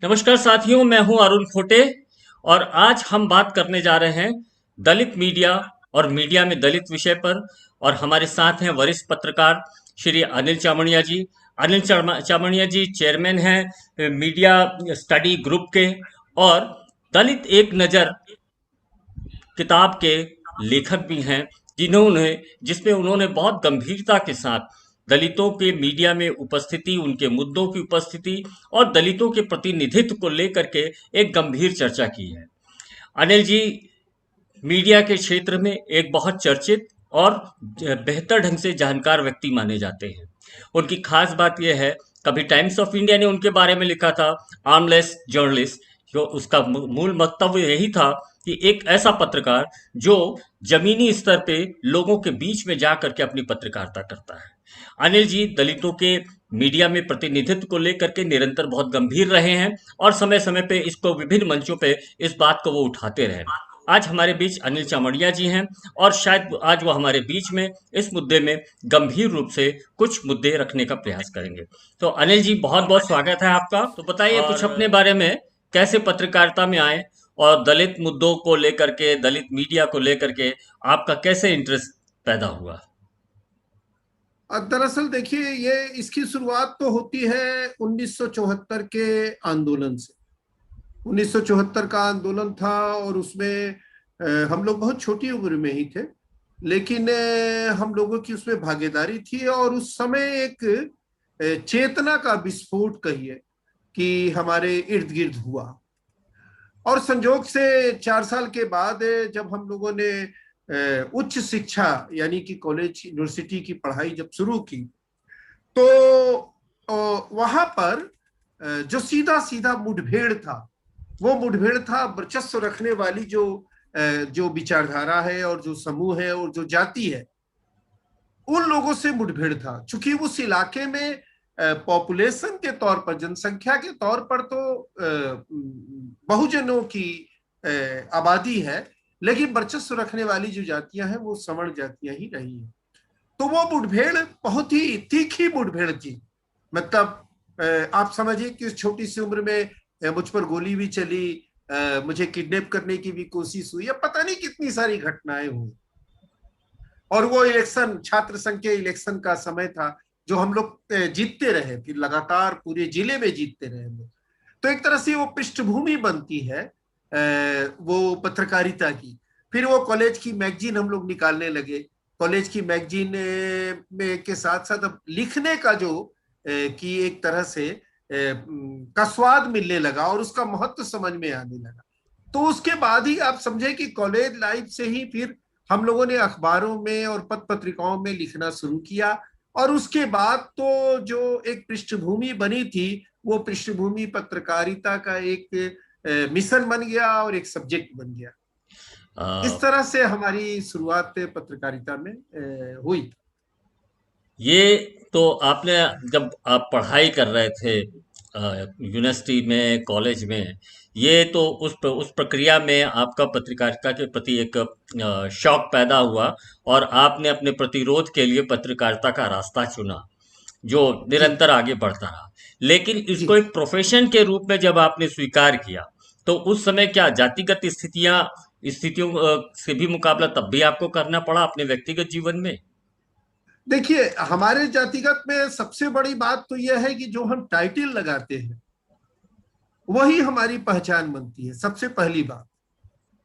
नमस्कार साथियों, मैं हूं अरुण खोटे और आज हम बात करने जा रहे हैं दलित मीडिया और मीडिया में दलित विषय पर। और हमारे साथ हैं वरिष्ठ पत्रकार श्री अनिल चामड़िया जी। चामड़िया जी चेयरमैन हैं मीडिया स्टडी ग्रुप के, और दलित एक नज़र किताब के लेखक भी हैं, जिन्होंने जिसमें उन्होंने बहुत गंभीरता के साथ दलितों के मीडिया में उपस्थिति, उनके मुद्दों की उपस्थिति और दलितों के प्रतिनिधित्व को लेकर के एक गंभीर चर्चा की है। अनिल जी मीडिया के क्षेत्र में एक बहुत चर्चित और बेहतर ढंग से जानकार व्यक्ति माने जाते हैं। उनकी खास बात यह है, कभी टाइम्स ऑफ इंडिया ने उनके बारे में लिखा था आर्मलेस जर्नलिस्ट। जो उसका मूल वक्तव्य यही था कि एक ऐसा पत्रकार जो जमीनी स्तर पे लोगों के बीच में जा करके अपनी पत्रकारिता करता है। अनिल जी दलितों के मीडिया में प्रतिनिधित्व को लेकर के निरंतर बहुत गंभीर रहे हैं और समय समय पे इसको विभिन्न मंचों पे इस बात को वो उठाते रहे। आज हमारे बीच अनिल चामड़िया जी हैं और शायद आज वो हमारे बीच में इस मुद्दे में गंभीर रूप से कुछ मुद्दे रखने का प्रयास करेंगे। तो अनिल जी बहुत बहुत स्वागत है आपका। तो बताइए कुछ अपने बारे में, कैसे पत्रकारिता में आए और दलित मुद्दों को लेकर के, दलित मीडिया को लेकर के आपका कैसे इंटरेस्ट पैदा हुआ। दरअसल देखिए, ये इसकी शुरुआत तो होती है 1974 के आंदोलन से। 1974 का आंदोलन था और उसमें हम लोग बहुत छोटी उम्र में ही थे, लेकिन हम लोगों की उसमें भागीदारी थी और उस समय एक चेतना का विस्फोट कहिए कि हमारे इर्द गिर्द हुआ। और संजोग से 4 साल के बाद जब हम लोगों ने उच्च शिक्षा यानी कि कॉलेज यूनिवर्सिटी की पढ़ाई जब शुरू की, तो वहां पर जो सीधा सीधा मुठभेड़ था, वो मुठभेड़ था वर्चस्व रखने वाली जो विचारधारा है और जो समूह है और जो जाति है, उन लोगों से मुठभेड़ था। चूंकि उस इलाके में पॉपुलेशन के तौर पर, जनसंख्या के तौर पर तो बहुजनों की आबादी है, लेकिन वर्चस्व रखने वाली जो जातियां हैं वो सवर्ण जातियां ही रही हैं। तो वो मुठभेड़ बहुत ही तीखी मुठभेड़ थी। मतलब आप समझिए कि उस छोटी सी उम्र में मुझ पर गोली भी चली, मुझे किडनैप करने की भी कोशिश हुई, या पता नहीं कितनी सारी घटनाएं हुई। और वो इलेक्शन, छात्र संघ के इलेक्शन का समय था, जो हम लोग जीतते रहे, फिर लगातार पूरे जिले में जीतते रहे हम लोग। तो एक तरह से वो पृष्ठभूमि बनती है वो पत्रकारिता की। फिर वो कॉलेज की मैगजीन हम लोग निकालने लगे। कॉलेज की मैगजीन में के साथ साथ अब लिखने का जो कि एक तरह से का स्वाद मिलने लगा और उसका महत्व समझ में आने लगा। तो उसके बाद ही आप समझे कि कॉलेज लाइफ से ही फिर हम लोगों ने अखबारों में और पत्र पत्रिकाओं में लिखना शुरू किया। और उसके बाद तो जो एक पृष्ठभूमि बनी थी, वो पृष्ठभूमि पत्रकारिता का एक मिशन बन गया और एक सब्जेक्ट बन गया। इस तरह से हमारी शुरुआत पत्रकारिता में हुई। ये तो आपने, जब आप पढ़ाई कर रहे थे यूनिवर्सिटी में, कॉलेज में, ये तो उस प्रक्रिया में आपका पत्रकारिता के प्रति एक शौक पैदा हुआ और आपने अपने प्रतिरोध के लिए पत्रकारिता का रास्ता चुना, जो जी निरंतर आगे बढ़ता रहा। लेकिन इसको जी। एक प्रोफेशन के रूप में जब आपने स्वीकार किया, तो उस समय क्या जातिगत स्थितियों से भी मुकाबला तब भी आपको करना पड़ा अपने व्यक्तिगत जीवन में? देखिए, हमारे जातिगत में सबसे बड़ी बात तो यह है कि जो हम टाइटल लगाते हैं वही हमारी पहचान बनती है, सबसे पहली बात।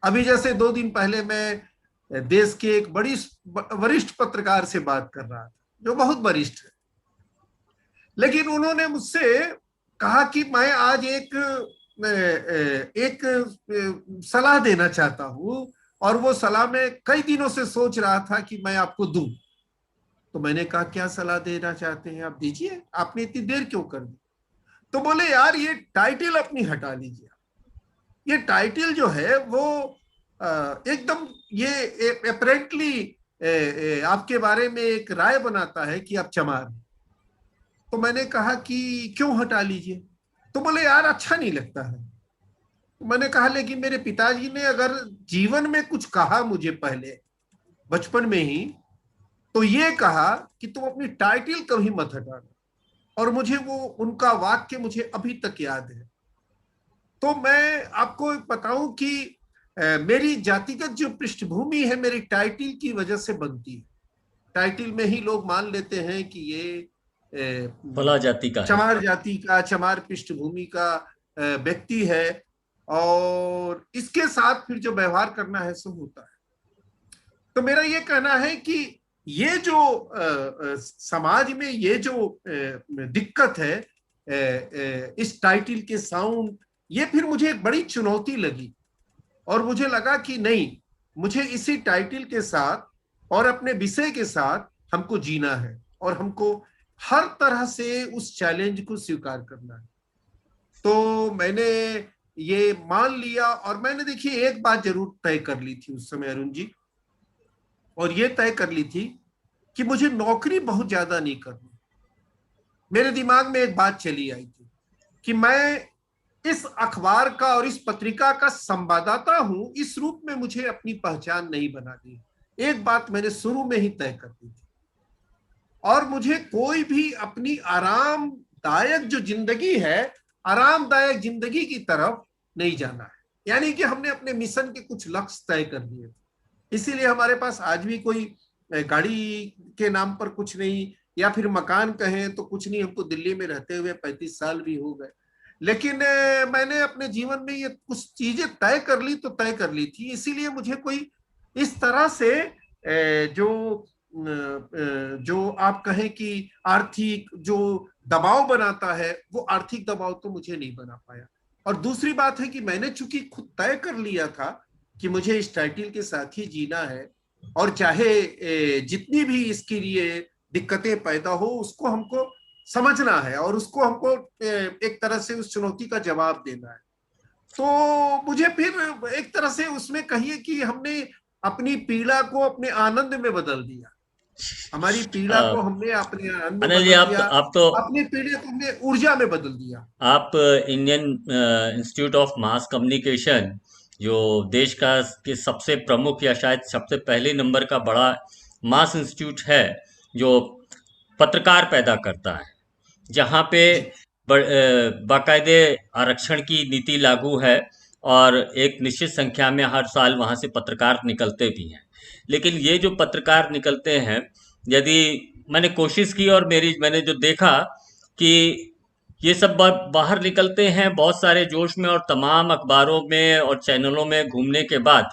अभी जैसे 2 दिन पहले मैं देश के एक बड़ी वरिष्ठ पत्रकार से बात कर रहा था, जो बहुत वरिष्ठ है, लेकिन उन्होंने मुझसे कहा कि मैं आज एक सलाह देना चाहता हूं और वो सलाह मैं कई दिनों से सोच रहा था कि मैं आपको दूं। तो मैंने कहा, क्या सलाह देना चाहते हैं आप, दीजिए, आपने इतनी देर क्यों कर दी? तो बोले, यार ये टाइटल अपनी हटा लीजिए। ये टाइटल जो है वो एकदम ये अपेरेंटली आपके बारे में एक राय बनाता है कि आप चमार हैं। तो मैंने कहा कि क्यों हटा लीजिए? तो बोले, यार अच्छा नहीं लगता है। तो मैंने कहा, लेकिन मेरे पिताजी ने अगर जीवन में कुछ कहा मुझे पहले, बचपन में ही, तो ये कहा कि तुम अपनी टाइटल कभी मत हटाना। और मुझे वो उनका वाक्य मुझे अभी तक याद है। तो मैं आपको बताऊं कि मेरी जातिगत जो पृष्ठभूमि है मेरी टाइटिल की वजह से बनती है। टाइटिल में ही लोग मान लेते हैं कि ये भला जाति का है। चमार जाति का, चमार पृष्ठभूमि का व्यक्ति है, और इसके साथ फिर जो व्यवहार करना है सो होता है। तो मेरा ये कहना है कि ये जो समाज में ये जो दिक्कत है इस टाइटिल के साउंड, ये फिर मुझे एक बड़ी चुनौती लगी। और मुझे लगा कि नहीं, मुझे इसी टाइटिल के साथ और अपने विषय के साथ हमको जीना है, और हमको हर तरह से उस चैलेंज को स्वीकार करना है। तो मैंने ये मान लिया, और मैंने देखिए एक बात जरूर तय कर ली थी उस समय अरुण जी, और ये तय कर ली थी कि मुझे नौकरी बहुत ज्यादा नहीं करनी। मेरे दिमाग में एक बात चली आई थी कि मैं इस अखबार का और इस पत्रिका का संवाददाता हूं, इस रूप में मुझे अपनी पहचान नहीं बनानी। एक बात मैंने शुरू में ही तय कर दी थी, और मुझे कोई भी अपनी आरामदायक जो जिंदगी है, आरामदायक जिंदगी की तरफ नहीं जाना है। यानी कि हमने अपने मिशन के कुछ लक्ष्य तय कर दिए थे। इसीलिए हमारे पास आज भी कोई गाड़ी के नाम पर कुछ नहीं, या फिर मकान कहें तो कुछ नहीं। हमको दिल्ली में रहते हुए 35 साल भी हो गए, लेकिन मैंने अपने जीवन में ये कुछ चीजें तय कर ली तो तय कर ली थी। इसीलिए मुझे कोई इस तरह से जो आप कहें कि आर्थिक जो दबाव बनाता है, वो आर्थिक दबाव तो मुझे नहीं बना पाया। और दूसरी बात है कि मैंने चूंकि खुद तय कर लिया था कि मुझे इस टाइटिल के साथ ही जीना है, और चाहे जितनी भी इसके लिए दिक्कतें पैदा हो उसको हमको समझना है, और उसको हमको एक तरह से उस चुनौती का जवाब देना है। तो मुझे फिर एक तरह से उसमें कहिए कि हमने अपनी पीड़ा को अपने आनंद में बदल दिया। हमारी पीड़ा को हमने अपने आनंद में अनिल जी, बदल दिया, आप तो अपनी पीड़ा को हमने ऊर्जा में बदल दिया। आप Indian institute of mass communication, जो देश का के सबसे प्रमुख या शायद सबसे पहले नंबर का बड़ा मास इंस्टीट्यूट है, जो पत्रकार पैदा करता है, जहाँ पे जी बाकायदे आरक्षण की नीति लागू है, और एक निश्चित संख्या में हर साल वहाँ से पत्रकार निकलते भी हैं। लेकिन ये जो पत्रकार निकलते हैं, यदि मैंने कोशिश की और मैंने जो देखा कि ये सब बाहर निकलते हैं बहुत सारे जोश में, और तमाम अखबारों में और चैनलों में घूमने के बाद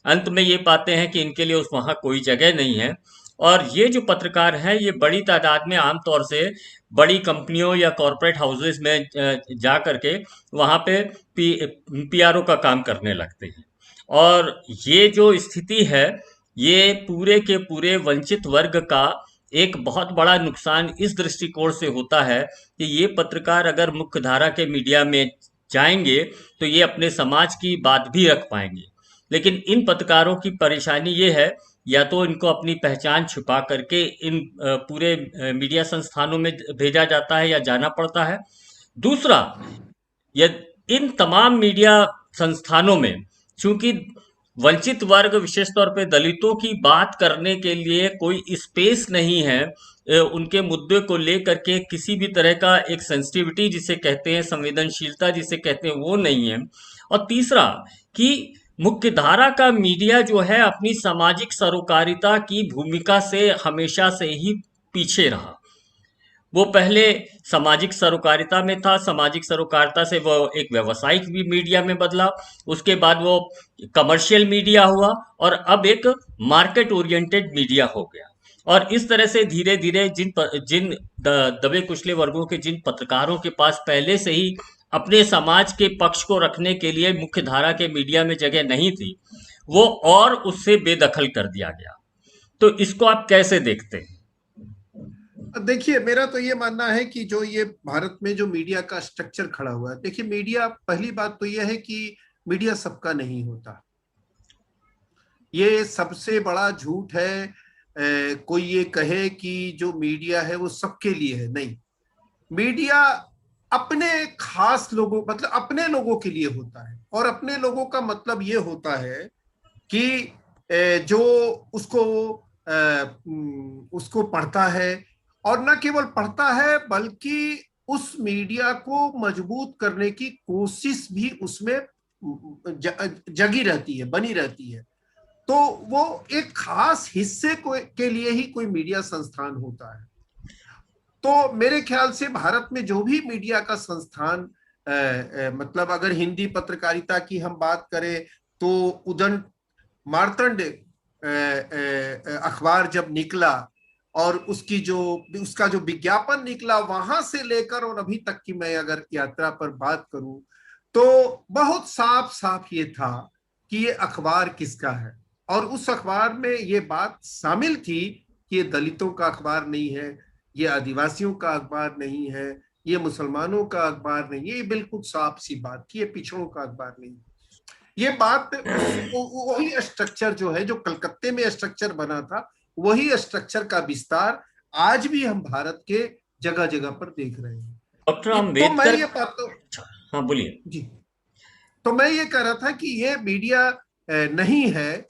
अंत में ये पाते हैं कि इनके लिए उस वहाँ कोई जगह नहीं है। और ये जो पत्रकार हैं, ये बड़ी तादाद में आमतौर से बड़ी कंपनियों या कॉरपोरेट हाउसेस में जा करके वहाँ पे पीआरओ का काम करने लगते हैं। और ये जो स्थिति है, ये पूरे के पूरे वंचित वर्ग का एक बहुत बड़ा नुकसान इस दृष्टिकोण से होता है कि ये पत्रकार अगर मुख्य धारा के मीडिया में जाएंगे तो ये अपने समाज की बात भी रख पाएंगे। लेकिन इन पत्रकारों की परेशानी ये है, या तो इनको अपनी पहचान छुपा करके इन पूरे मीडिया संस्थानों में भेजा जाता है या जाना पड़ता है। दूसरा, ये इन तमाम मीडिया संस्थानों में चूंकि वंचित वर्ग, विशेष तौर पे दलितों की बात करने के लिए कोई स्पेस नहीं है, उनके मुद्दे को लेकर के किसी भी तरह का एक सेंसिटिविटी जिसे कहते हैं, संवेदनशीलता जिसे कहते हैं, वो नहीं है। और तीसरा कि मुख्य धारा का मीडिया जो है अपनी सामाजिक सरोकारिता की भूमिका से हमेशा से ही पीछे रहा। वो पहले सामाजिक सरोकारिता में था, सामाजिक सरोकारिता से वो एक व्यावसायिक भी मीडिया में बदला, उसके बाद वो कमर्शियल मीडिया हुआ, और अब एक मार्केट ओरिएंटेड मीडिया हो गया। और इस तरह से धीरे धीरे जिन दबे कुचले वर्गों के, जिन पत्रकारों के पास पहले से ही अपने समाज के पक्ष को रखने के लिए मुख्य धारा के मीडिया में जगह नहीं थी, वो और उससे बेदखल कर दिया गया। तो इसको आप कैसे देखते हैं? देखिए, मेरा तो ये मानना है कि जो ये भारत में जो मीडिया का स्ट्रक्चर खड़ा हुआ है, देखिए मीडिया, पहली बात तो ये है कि मीडिया सबका नहीं होता। ये सबसे बड़ा झूठ है कोई ये कहे कि जो मीडिया है वो सबके लिए है। नहीं, मीडिया अपने खास लोगों, मतलब अपने लोगों के लिए होता है। और अपने लोगों का मतलब ये होता है कि जो उसको उसको पढ़ता है, और न केवल पढ़ता है बल्कि उस मीडिया को मजबूत करने की कोशिश भी उसमें जगी रहती है, बनी रहती है। तो वो एक खास हिस्से को के लिए ही कोई मीडिया संस्थान होता है। तो मेरे ख्याल से भारत में जो भी मीडिया का संस्थान मतलब अगर हिंदी पत्रकारिता की हम बात करें तो उदंत मार्तंड अखबार जब निकला और उसका जो विज्ञापन निकला, वहां से लेकर और अभी तक की मैं अगर यात्रा पर बात करूं तो बहुत साफ साफ ये था कि ये अखबार किसका है। और उस अखबार में ये बात शामिल थी कि ये दलितों का अखबार नहीं है, ये आदिवासियों का अखबार नहीं है, ये मुसलमानों का अखबार नहीं है। ये बिल्कुल साफ सी बात थी, ये पिछड़ों का अखबार नहीं। ये बात वही स्ट्रक्चर जो है, जो कलकत्ते में स्ट्रक्चर बना था, वही स्ट्रक्चर का विस्तार आज भी हम भारत के जगह जगह पर देख रहे हैं। डॉक्टर तो मैं अम्बेडकर। ये बात तो हाँ, बोलिए। जी, तो मैं ये कह रहा था कि ये मीडिया नहीं है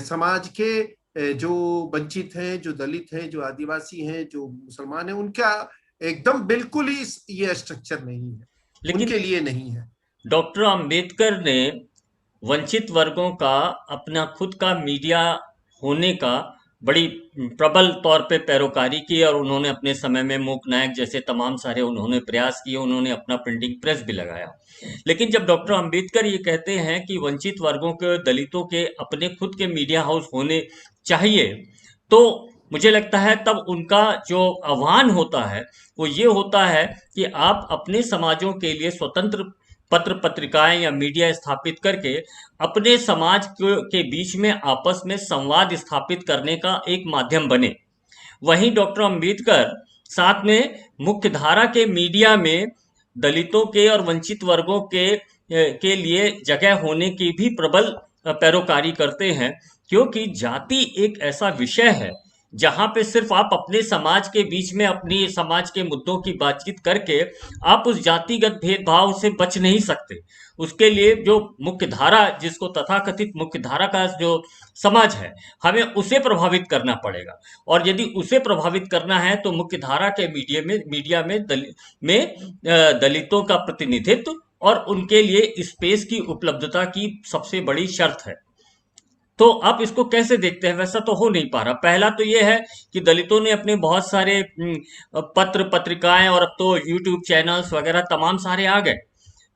समाज के जो वंचित हैं, जो दलित हैं, जो आदिवासी हैं, जो मुसलमान हैं, उनका एकदम बिल्कुल ही ये स्ट्रक्चर नहीं है, लेकिन उनके लिए नहीं है। डॉक्टर अम्बेडकर ने वंचित वर्गों का अपना खुद का मीडिया होने का बड़ी प्रबल तौर पे पैरोकारी की, और उन्होंने अपने समय में मूक नायक जैसे तमाम सारे उन्होंने प्रयास किए, उन्होंने अपना प्रिंटिंग प्रेस भी लगाया। लेकिन जब डॉक्टर अम्बेडकर ये कहते हैं कि वंचित वर्गों के, दलितों के अपने खुद के मीडिया हाउस होने चाहिए, तो मुझे लगता है तब उनका जो आह्वान होता है वो ये होता है कि आप अपने समाजों के लिए स्वतंत्र पत्र पत्रिकाएं या मीडिया स्थापित करके अपने समाज के बीच में आपस में संवाद स्थापित करने का एक माध्यम बने। वहीं डॉक्टर अम्बेडकर साथ में मुख्य धारा के मीडिया में दलितों के और वंचित वर्गों के लिए जगह होने की भी प्रबल पैरोकारी करते हैं, क्योंकि जाति एक ऐसा विषय है जहां पे सिर्फ आप अपने समाज के बीच में अपनी समाज के मुद्दों की बातचीत करके आप उस जातिगत भेदभाव से बच नहीं सकते। उसके लिए जो मुख्य धारा, जिसको तथाकथित मुख्य धारा का जो समाज है, हमें उसे प्रभावित करना पड़ेगा। और यदि उसे प्रभावित करना है तो मुख्य धारा के मीडिया में दलितों का प्रतिनिधित्व और उनके लिए स्पेस की उपलब्धता की सबसे बड़ी शर्त है। तो आप इसको कैसे देखते हैं? वैसा तो हो नहीं पा रहा। पहला तो ये है कि दलितों ने अपने बहुत सारे पत्र पत्रिकाएं और अब तो यूट्यूब चैनल्स वगैरह तमाम सारे आ गए,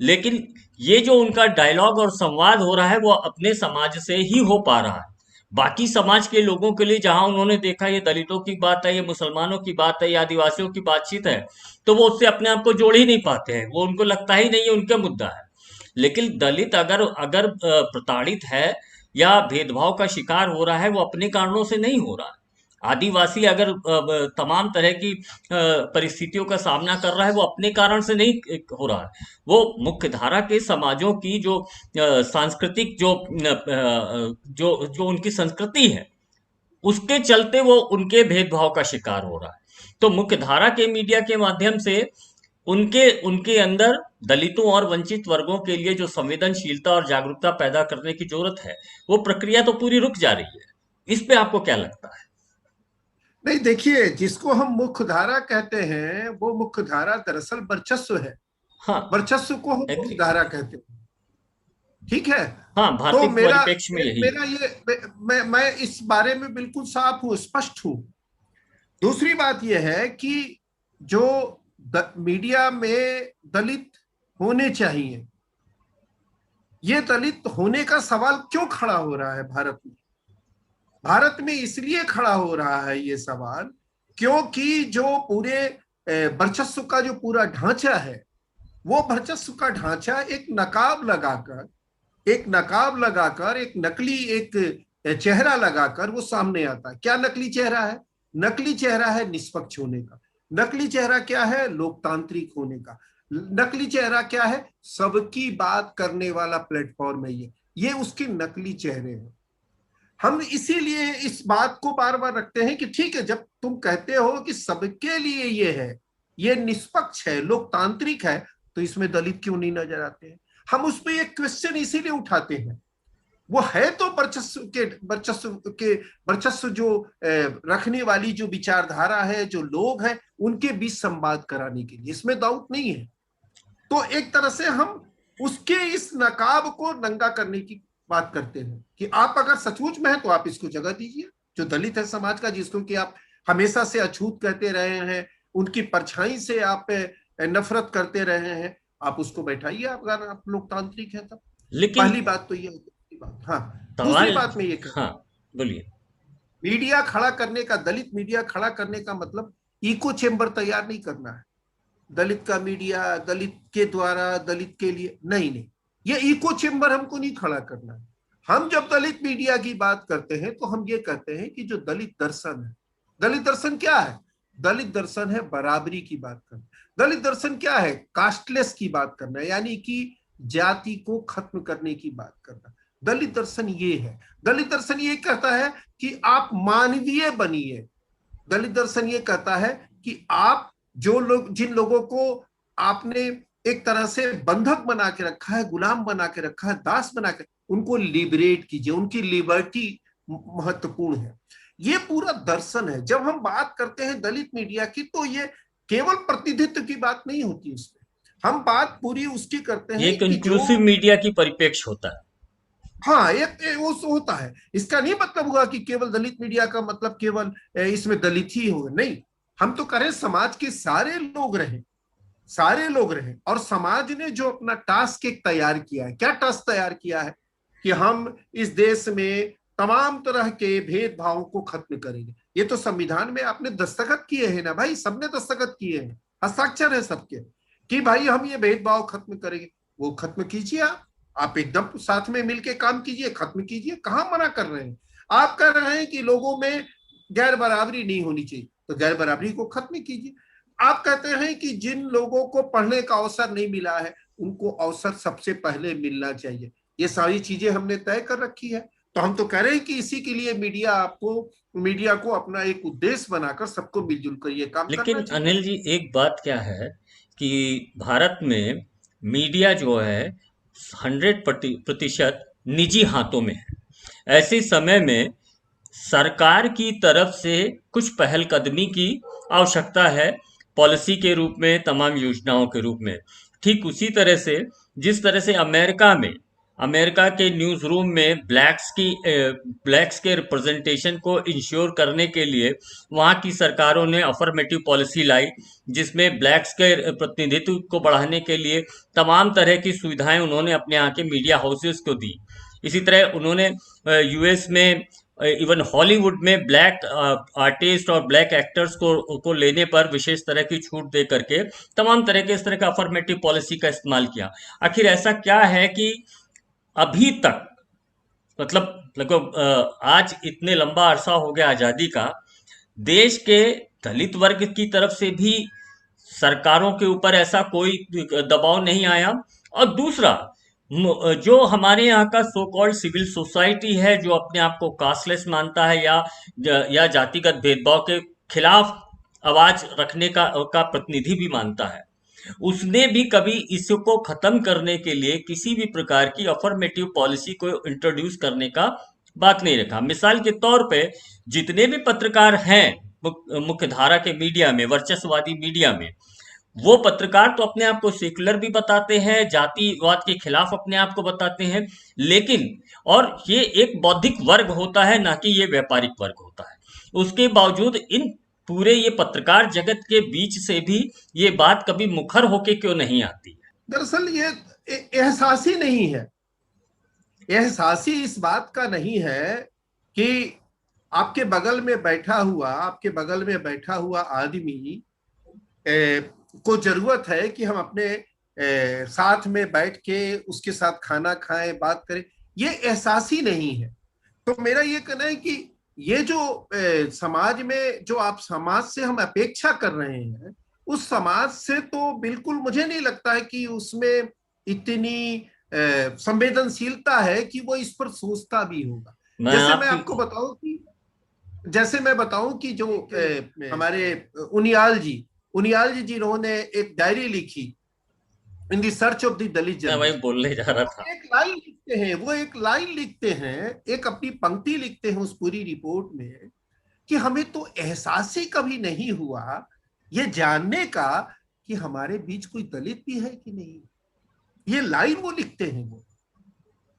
लेकिन ये जो उनका डायलॉग और संवाद हो रहा है वो अपने समाज से ही हो पा रहा है। बाकी समाज के लोगों के लिए जहां उन्होंने देखा ये दलितों की बात है, ये मुसलमानों की बात है, ये आदिवासियों की बातचीत है, तो वो उससे अपने आप को जोड़ ही नहीं पाते हैं। वो उनको लगता ही नहीं है उनका मुद्दा है। लेकिन दलित अगर अगर प्रताड़ित है या भेदभाव का शिकार हो रहा है, वो अपने कारणों से नहीं हो रहा है। आदिवासी अगर तमाम तरह की परिस्थितियों का सामना कर रहा है, वो अपने कारण से नहीं हो रहा है। वो मुख्य धारा के समाजों की जो सांस्कृतिक जो जो उनकी संस्कृति है, उसके चलते वो उनके भेदभाव का शिकार हो रहा है। तो मुख्य धारा के मीडिया के माध्यम से उनके उनके अंदर दलितों और वंचित वर्गों के लिए जो संवेदनशीलता और जागरूकता पैदा करने की जरूरत है, वो प्रक्रिया तो पूरी रुक जा रही है। इस पे आपको क्या लगता है? नहीं, देखिए, जिसको हम मुख्य धारा कहते हैं वो मुख्य धारा दरअसल वर्चस्व है। हाँ, वर्चस्व को हम मुख्य एग्री। धारा कहते हैं। ठीक है। हाँ, तो भारतीय मेरा परिप्रेक्ष्य में यही है। मेरा ये मैं इस बारे में बिल्कुल साफ हूं, स्पष्ट हूं। दूसरी बात यह है कि जो मीडिया में दलित होने चाहिए, ये दलित होने का सवाल क्यों खड़ा हो रहा है भारत में? भारत में इसलिए खड़ा हो रहा है ये सवाल क्योंकि जो पूरे वर्चस्व का जो पूरा ढांचा है, वो वर्चस्व का ढांचा एक नकाब लगाकर एक नकली एक चेहरा लगाकर वो सामने आता है। क्या नकली चेहरा है? नकली चेहरा है निष्पक्ष होने का। नकली चेहरा क्या है? लोकतांत्रिक होने का। नकली चेहरा क्या है? सबकी बात करने वाला प्लेटफॉर्म है ये उसके नकली चेहरे हैं। हम इसीलिए इस बात को बार बार रखते हैं कि ठीक है, जब तुम कहते हो कि सबके लिए ये है, ये निष्पक्ष है, लोकतांत्रिक है, तो इसमें दलित क्यों नहीं नजर आते हैं? हम उसमें एक क्वेश्चन इसीलिए उठाते हैं वो है तो वर्चस्व जो रखने वाली जो विचारधारा है, जो लोग हैं, उनके बीच संवाद कराने के लिए, इसमें डाउट नहीं है। तो एक तरह से हम उसके इस नकाब को नंगा करने की बात करते हैं कि आप अगर सचमुच में है तो आप इसको जगह दीजिए। जो दलित है समाज का, जिसको कि आप हमेशा से अछूत कहते रहे हैं, उनकी परछाई से आप नफरत करते रहे हैं, आप उसको बैठाइए, अगर आप लोकतांत्रिक है तब। लेकिन पहली बात तो ये बात। हाँ, दूसरी सवाल, बात में ये कहूँ, हाँ बोलिए। मीडिया खड़ा करने का, दलित मीडिया खड़ा करने का मतलब इको चेम्बर तैयार नहीं करना है। दलित का मीडिया दलित के द्वारा दलित के लिए, नहीं नहीं, ये इको चेम्बर हमको नहीं खड़ा करना है। हम जब दलित मीडिया की बात करते हैं तो हम ये कहते हैं कि जो दलित दर्शन है, दलित दर्शन क्या है? दलित दर्शन है बराबरी की बात करना। दलित दर्शन क्या है? कास्टलेस की बात करना, यानी कि जाति को खत्म करने की बात करना। दलित दर्शन ये है। दलित दर्शन ये कहता है कि आप मानवीय बनिए। दलित दर्शन ये कहता है कि आप जो लोग, जिन लोगों को आपने एक तरह से बंधक बना के रखा है, गुलाम बना के रखा है, दास बना के, उनको लिबरेट कीजिए, उनकी लिबर्टी महत्वपूर्ण है। ये पूरा दर्शन है। जब हम बात करते हैं दलित मीडिया की, तो ये केवल प्रतिनिधित्व की बात नहीं होती, उसमें हम बात पूरी उसकी करते हैं एक कि जो, इंक्लूसिव मीडिया की परिप्रेक्ष्य होता है। हाँ, एक वो होता है। इसका नहीं मतलब हुआ कि केवल दलित मीडिया का मतलब केवल इसमें दलित ही होगा, नहीं। हम तो करें समाज के सारे लोग रहें, सारे लोग रहें। और समाज ने जो अपना टास्क एक तैयार किया है, क्या टास्क तैयार किया है? कि हम इस देश में तमाम तरह के भेदभावों को खत्म करेंगे। ये तो संविधान में आपने दस्तखत किए हैं ना भाई, सबने दस्तखत किए हैं, हस्ताक्षर है सबके, कि भाई हम ये भेदभाव खत्म करेंगे। वो खत्म कीजिए। आप एकदम साथ में मिलके काम कीजिए, खत्म कीजिए। कहां मना कर रहे हैं? आप कह रहे हैं कि लोगों में गैर बराबरी नहीं होनी चाहिए, तो गैर बराबरी को खत्म कीजिए। आप कहते हैं कि जिन लोगों को पढ़ने का अवसर नहीं मिला है, उनको अवसर सबसे पहले मिलना चाहिए। ये सारी चीजें हमने तय कर रखी है। तो हम तो कह रहे हैं कि इसी के लिए मीडिया को अपना एक उद्देश्य बनाकर सबको मिलजुल कर ये काम करना लेकिन चाहिए। अनिल जी, एक बात क्या है कि भारत में मीडिया जो है 100% निजी हाथों में है। ऐसे समय में सरकार की तरफ से कुछ पहलकदमी की आवश्यकता है, पॉलिसी के रूप में, तमाम योजनाओं के रूप में। ठीक उसी तरह से जिस तरह से अमेरिका के न्यूज़ रूम में ब्लैक्स के रिप्रेजेंटेशन को इंश्योर करने के लिए वहाँ की सरकारों ने अफर्मेटिव पॉलिसी लाई, जिसमें ब्लैक्स के प्रतिनिधित्व को बढ़ाने के लिए तमाम तरह की सुविधाएं उन्होंने अपने यहाँ के मीडिया हाउसेस को दी। इसी तरह उन्होंने यूएस में, इवन हॉलीवुड में ब्लैक आर्टिस्ट और ब्लैक एक्टर्स को लेने पर विशेष तरह की छूट दे करके तमाम तरह के इस तरह का अफर्मेटिव पॉलिसी का इस्तेमाल किया। आखिर ऐसा क्या है कि अभी तक, मतलब लगभग आज इतने लंबा अरसा हो गया आज़ादी का, देश के दलित वर्ग की तरफ से भी सरकारों के ऊपर ऐसा कोई दबाव नहीं आया। और दूसरा, जो हमारे यहाँ का सो कॉल्ड सिविल सोसाइटी है, जो अपने आप को कास्टलेस मानता है या जातिगत भेदभाव के खिलाफ आवाज रखने का प्रतिनिधि भी मानता है, उसने भी कभी इसको खत्म करने के लिए किसी भी प्रकार की अफर्मेटिव पॉलिसी को इंट्रोड्यूस करने का बात नहीं रखा। मिसाल के तौर पे जितने भी पत्रकार हैं मुख्य धारा के मीडिया में, वर्चस्ववादी मीडिया में, वो पत्रकार तो अपने आप को सेक्युलर भी बताते हैं, जातिवाद के खिलाफ अपने आप को बताते हैं, लेकिन और ये एक बौद्धिक वर्ग होता है, ना कि ये व्यापारिक वर्ग होता है। उसके बावजूद इन पूरे ये पत्रकार जगत के बीच से भी ये बात कभी मुखर होके क्यों नहीं आती है? दरअसल ये एहसास ही नहीं है। एहसास ही इस बात का नहीं है कि आपके बगल में बैठा हुआ आदमी को जरूरत है कि हम अपने साथ में बैठ के उसके साथ खाना खाएं, बात करें। ये एहसास ही नहीं है। तो मेरा ये कहना है कि ये जो समाज में जो आप समाज से हम अपेक्षा कर रहे हैं, उस समाज से तो बिल्कुल मुझे नहीं लगता है कि उसमें इतनी संवेदनशीलता है कि वो इस पर सोचता भी होगा। जैसे मैं बताऊं कि जो हमारे उनियाल जी जिन्होंने एक डायरी लिखी, in the search of the Dalit मैं वही जनरेशन, बोलने जा रहा था। एक लाइन लिखते हैं, वो एक लाइन लिखते हैं, एक अपनी पंक्ति लिखते हैं उस पूरी रिपोर्ट में कि हमें तो एहसास ही कभी नहीं हुआ ये जानने का कि हमारे बीच कोई दलित भी है कि नहीं। ये लाइन वो लिखते हैं वो।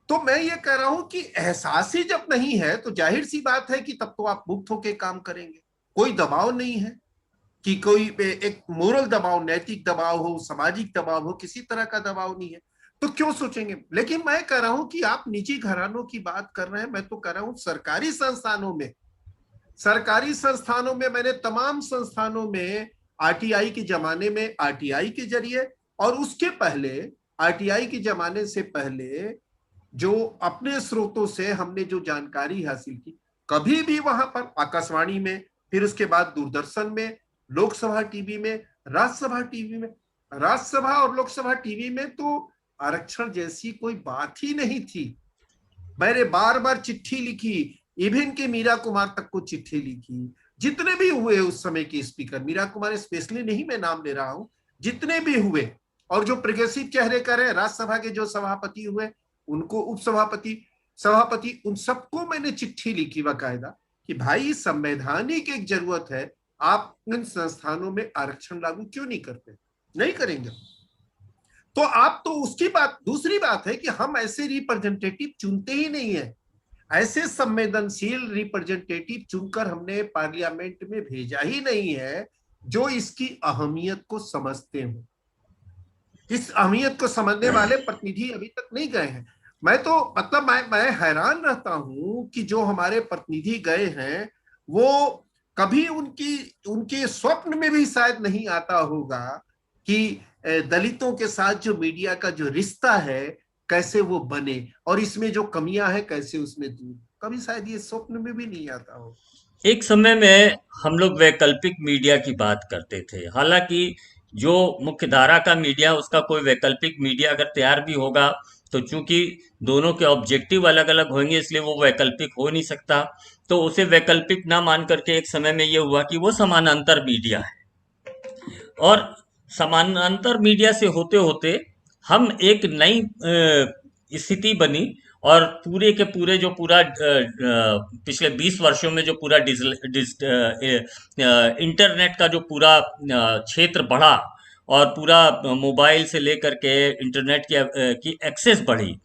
तो मैं ये कह रहा हूं कि एहसास ही जब नहीं है तो जाहिर सी बात है कि तब तो आप मुक्त होकर काम करेंगे, कोई दबाव नहीं है कि कोई एक मोरल दबाव, नैतिक दबाव हो, सामाजिक दबाव हो, किसी तरह का दबाव नहीं है, तो क्यों सोचेंगे। लेकिन मैं कह रहा हूं कि आप निजी घरानों की बात कर रहे हैं, मैं तो कह रहा हूं सरकारी संस्थानों में, सरकारी संस्थानों में मैंने तमाम संस्थानों में आरटीआई के जमाने में, आरटीआई के जरिए और उसके पहले, आरटीआई के जमाने से पहले जो अपने स्रोतों से हमने जो जानकारी हासिल की, कभी भी वहां पर आकाशवाणी में, फिर उसके बाद दूरदर्शन में, लोकसभा टीवी में, राज्यसभा टीवी में, राज्यसभा और लोकसभा टीवी में तो आरक्षण जैसी कोई बात ही नहीं थी। मैंने बार बार चिट्ठी लिखी, इवन के मीरा कुमार तक को चिट्ठी लिखी, जितने भी हुए उस समय के स्पीकर, मीरा कुमार स्पेशली नहीं मैं नाम ले रहा हूं, जितने भी हुए, और जो प्रोग्रेसिव चेहरे कर रहे, राज्यसभा के जो सभापति हुए, उनको उपसभापति, सभापति, उन सबको मैंने चिट्ठी लिखी बाकायदा कि भाई संवैधानिक एक जरूरत है, आप इन संस्थानों में आरक्षण लागू क्यों नहीं करते, नहीं करेंगे तो आप तो उसकी बात। दूसरी बात है कि हम ऐसे रिप्रेजेंटेटिव चुनते ही नहीं है, ऐसे संवेदनशील रिप्रेजेंटेटिव चुनकर हमने पार्लियामेंट में भेजा ही नहीं है जो इसकी अहमियत को समझते हो। इस अहमियत को समझने वाले प्रतिनिधि अभी तक नहीं गए हैं। मैं तो मतलब मैं हैरान रहता हूं कि जो हमारे प्रतिनिधि गए हैं वो कभी उनके स्वप्न में भी शायद नहीं आता होगा कि दलितों के साथ जो मीडिया का जो रिश्ता है कैसे वो बने और इसमें जो कमियां हैं कैसे उसमें दूर, कभी शायद ये स्वप्न में भी नहीं आता हो। एक समय में हम लोग वैकल्पिक मीडिया की बात करते थे, हालांकि जो मुख्य धारा का मीडिया, उसका कोई वैकल्पिक मीडिया अगर तैयार भी होगा तो चूंकि दोनों के ऑब्जेक्टिव अलग अलग होंगे इसलिए वो वैकल्पिक हो नहीं सकता, तो उसे वैकल्पिक ना मान करके एक समय में ये हुआ कि वो समानांतर मीडिया है। और समानांतर मीडिया से होते होते हम एक नई स्थिति बनी और पूरे के पूरे जो पूरा पिछले 20 वर्षों में जो पूरा इंटरनेट का जो पूरा क्षेत्र बढ़ा और पूरा मोबाइल से लेकर के इंटरनेट की एक्सेस बढ़ी,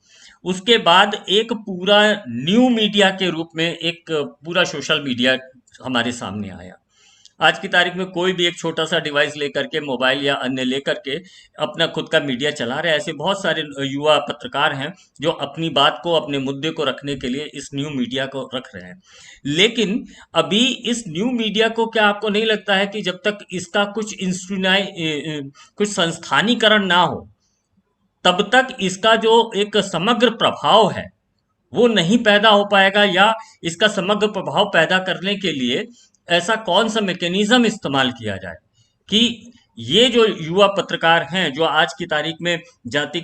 उसके बाद एक पूरा न्यू मीडिया के रूप में एक पूरा सोशल मीडिया हमारे सामने आया। आज की तारीख में कोई भी एक छोटा सा डिवाइस लेकर के, मोबाइल या अन्य लेकर के अपना खुद का मीडिया चला रहे हैं। ऐसे बहुत सारे युवा पत्रकार हैं जो अपनी बात को, अपने मुद्दे को रखने के लिए इस न्यू मीडिया को रख रहे हैं। लेकिन अभी इस न्यू मीडिया को, क्या आपको नहीं लगता है कि जब तक इसका कुछ संस्थानीकरण ना हो तब तक इसका जो एक समग्र प्रभाव है वो नहीं पैदा हो पाएगा, या इसका समग्र प्रभाव पैदा करने के लिए ऐसा कौन सा मैकेनिज्म इस्तेमाल किया जाए कि ये जो युवा पत्रकार हैं जो आज की तारीख में जाति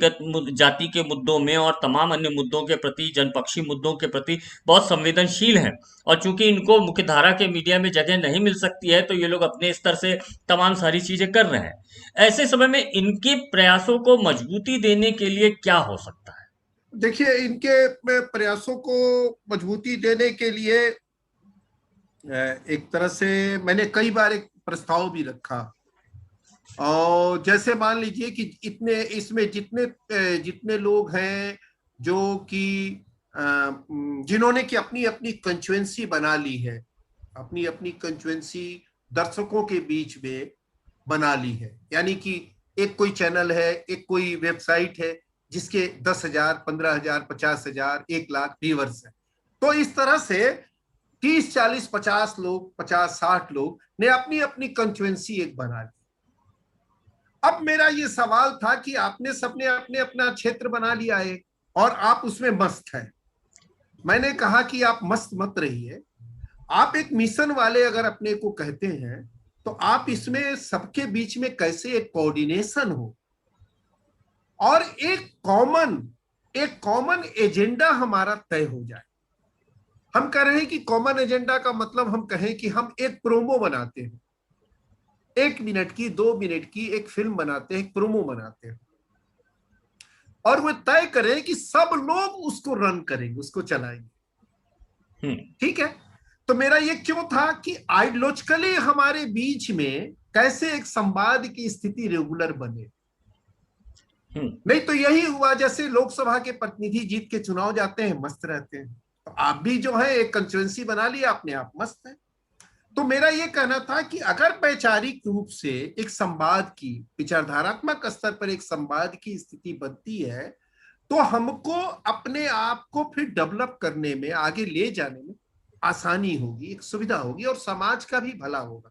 के मुद्दों में और तमाम अन्य मुद्दों के प्रति, जनपक्षी मुद्दों के प्रति बहुत संवेदनशील हैं, और चूंकि इनको मुख्यधारा के मीडिया में जगह नहीं मिल सकती है तो ये लोग अपने स्तर से तमाम सारी चीजें कर रहे हैं। ऐसे समय में इनके प्रयासों को मजबूती देने के लिए क्या हो सकता है? देखिए, इनके प्रयासों को मजबूती देने के लिए एक तरह से मैंने कई बार एक प्रस्ताव भी रखा, और जैसे मान लीजिए कि इतने इसमें जितने लोग हैं जो कि जिन्होंने कि अपनी अपनी कंस्टिट्यूएंसी बना ली है, अपनी अपनी कंस्टिट्यूएंसी दर्शकों के बीच में बना ली है, यानी कि एक कोई चैनल है, एक कोई वेबसाइट है जिसके 10,000, 15,000, 50,000, 1,00,000 व्यूअर्स है। तो इस तरह से 30, 40, 50 लोग, 50, 60 लोग ने अपनी अपनी कंस्टिट्यूएंसी एक बना ली। अब मेरा ये सवाल था कि आपने सबने अपने अपना क्षेत्र बना लिया है और आप उसमें मस्त हैं। मैंने कहा कि आप मस्त मत रहिए, आप एक मिशन वाले अगर अपने को कहते हैं तो आप इसमें सबके बीच में कैसे एक कोऑर्डिनेशन हो और एक कॉमन एजेंडा हमारा तय हो जाए। हम कह रहे हैं कि कॉमन एजेंडा का मतलब हम कहें कि हम एक प्रोमो बनाते हैं, 1 मिनट की, 2 मिनट की एक फिल्म बनाते हैं, एक प्रोमो बनाते हैं। और वो तय करें कि सब लोग उसको रन करेंगे, उसको चलाएंगे। ठीक है। तो मेरा ये क्यों था कि आइडियोलॉजिकली हमारे बीच में कैसे एक संवाद की स्थिति रेगुलर बने। नहीं तो यही हुआ, जैसे लोकसभा के प्रतिनिधि जीत के चुनाव जाते हैं, मस्त रहते हैं, तो आप भी जो है एक कंस्टिट्यूएंसी बना लिया अपने आप, मस्त है। तो मेरा ये कहना था कि अगर वैचारिक रूप से एक संवाद की, विचारधारात्मक स्तर पर एक संवाद की स्थिति बनती है, तो हमको अपने आप को फिर डेवलप करने में, आगे ले जाने में आसानी होगी, एक सुविधा होगी, और समाज का भी भला होगा।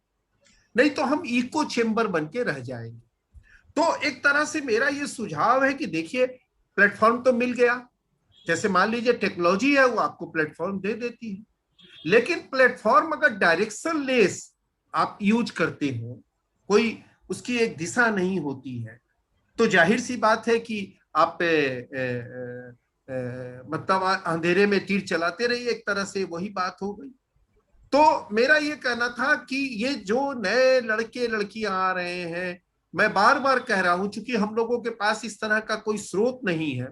नहीं तो हम इको चेम्बर बन के रह जाएंगे। तो एक तरह से मेरा ये सुझाव है कि देखिए, प्लेटफॉर्म तो मिल गया, जैसे मान लीजिए टेक्नोलॉजी है, वो आपको प्लेटफॉर्म दे देती है, लेकिन प्लेटफॉर्म अगर डायरेक्शन लेस आप यूज करते हो, कोई उसकी एक दिशा नहीं होती है, तो जाहिर सी बात है कि आप मतलब अंधेरे में तीर चलाते रहिए, एक तरह से वही बात हो गई। तो मेरा ये कहना था कि ये जो नए लड़के लड़कियां आ रहे हैं, मैं बार बार कह रहा हूं, चूंकि हम लोगों के पास इस तरह का कोई स्रोत नहीं है,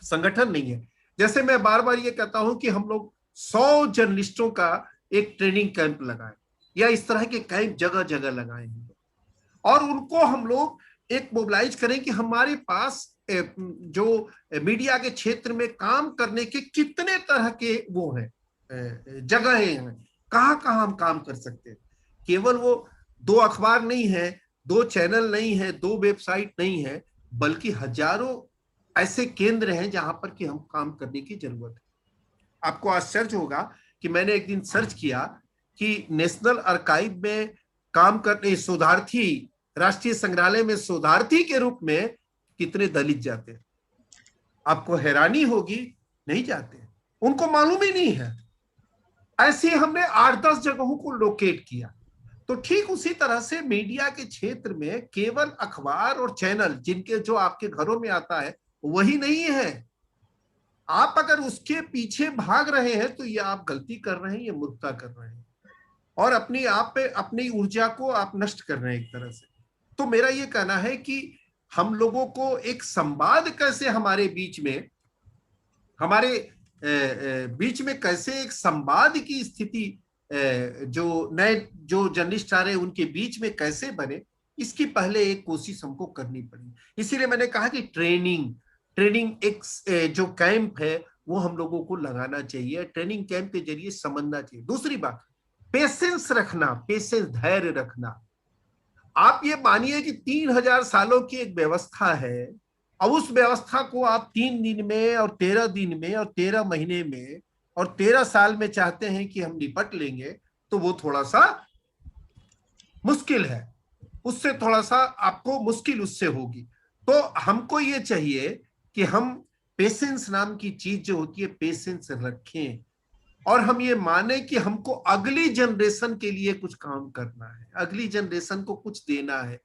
संगठन नहीं है। जैसे मैं बार बार ये कहता हूं कि हम लोग 100 जर्नलिस्टों का एक ट्रेनिंग कैंप लगाए, या इस तरह के कैंप जगह जगह लगाए हैं, और उनको हम लोग एक मोबिलाइज करें कि हमारे पास जो मीडिया के क्षेत्र में काम करने के कितने तरह के वो हैं, जगह हैं, कहाँ कहाँ हम काम कर सकते हैं। केवल वो 2 अखबार नहीं है, 2 चैनल नहीं है, 2 वेबसाइट नहीं है, बल्कि हजारों ऐसे केंद्र हैं जहां पर कि हम काम करने की जरूरत है। आपको आश्चर्य होगा कि मैंने एक दिन सर्च किया कि नेशनल आर्काइव में काम करने शोधार्थी, राष्ट्रीय संग्रहालय में शोधार्थी के रूप में कितने दलित जाते हैं। आपको हैरानी होगी, नहीं जाते, उनको मालूम ही नहीं है। ऐसे हमने 8-10 जगहों को लोकेट किया। तो ठीक उसी तरह से मीडिया के क्षेत्र में केवल अखबार और चैनल, जिनके जो आपके घरों में आता है, वही नहीं है। आप अगर उसके पीछे भाग रहे हैं तो ये आप गलती कर रहे हैं, ये मूर्खता कर रहे हैं, और अपनी आप पे अपनी ऊर्जा को आप नष्ट कर रहे हैं एक तरह से। तो मेरा ये कहना है कि हम लोगों को एक संवाद कैसे हमारे बीच में, हमारे बीच में कैसे एक संवाद की स्थिति जो नए जो जर्नलिस्ट आ रहे हैं उनके बीच में कैसे बने, इसकी पहले एक कोशिश हमको करनी पड़ी। इसीलिए मैंने कहा कि ट्रेनिंग एक जो कैंप है वो हम लोगों को लगाना चाहिए, ट्रेनिंग कैंप के जरिए समझना चाहिए। दूसरी बात, पेशेंस रखना, पेशेंस, धैर्य रखना। आप ये मानिए कि 3000 सालों की एक व्यवस्था है, अब उस व्यवस्था को आप 3 दिन में और 13 दिन में और 13 महीने में और 13 साल में चाहते हैं कि हम निपट लेंगे, तो वो थोड़ा सा मुश्किल है, उससे थोड़ा सा आपको मुश्किल उससे होगी। तो हमको ये चाहिए कि हम पेशेंस नाम की चीज जो होती है, पेशेंस रखें, और हम ये माने कि हमको अगली जनरेशन के लिए कुछ काम करना है, अगली जनरेशन को कुछ देना है।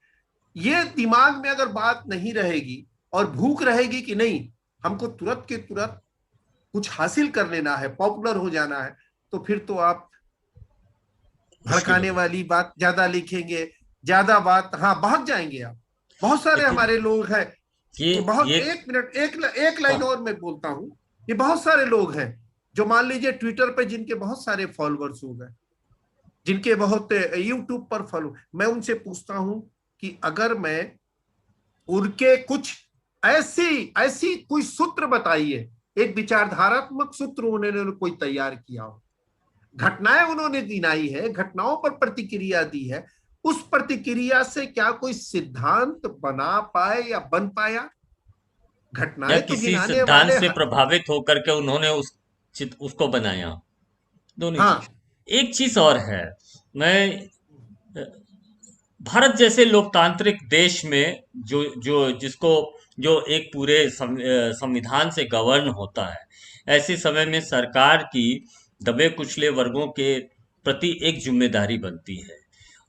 ये दिमाग में अगर बात नहीं रहेगी और भूख रहेगी कि नहीं हमको तुरंत के तुरंत कुछ हासिल कर लेना है, पॉपुलर हो जाना है, तो फिर तो आप भड़काने वाली बात ज्यादा लिखेंगे, ज्यादा बात, हाँ, भाग जाएंगे आप। बहुत सारे हमारे लोग हैं, ये बहुत, ये एक मिनट, एक लाइन और मैं बोलता हूं। ये बहुत सारे लोग हैं जो मान लीजिए ट्विटर पे जिनके बहुत सारे फॉलोअर्स हो गए, जिनके बहुत यूट्यूब पर फॉलो, मैं उनसे पूछता हूं कि अगर मैं उनके कुछ ऐसी ऐसी कोई सूत्र बताइए, एक विचारधारात्मक सूत्र उन्होंने कोई तैयार किया हो, घटनाएं उन्होंने गिनाई है, घटनाओं पर प्रतिक्रिया दी है, उस प्रतिक्रिया से क्या कोई सिद्धांत बना पाए या बन पाया? या घटनाएं तो किसी गिनाने सिद्धांत वाले, से प्रभावित होकर के उन्होंने उसको बनाया। दोनों हाँ, चीज। एक चीज और है, मैं भारत जैसे लोकतांत्रिक देश में जो जो जिसको जो एक पूरे संविधान से गवर्न होता है, ऐसे समय में सरकार की दबे कुचले वर्गों के प्रति एक जिम्मेदारी बनती है।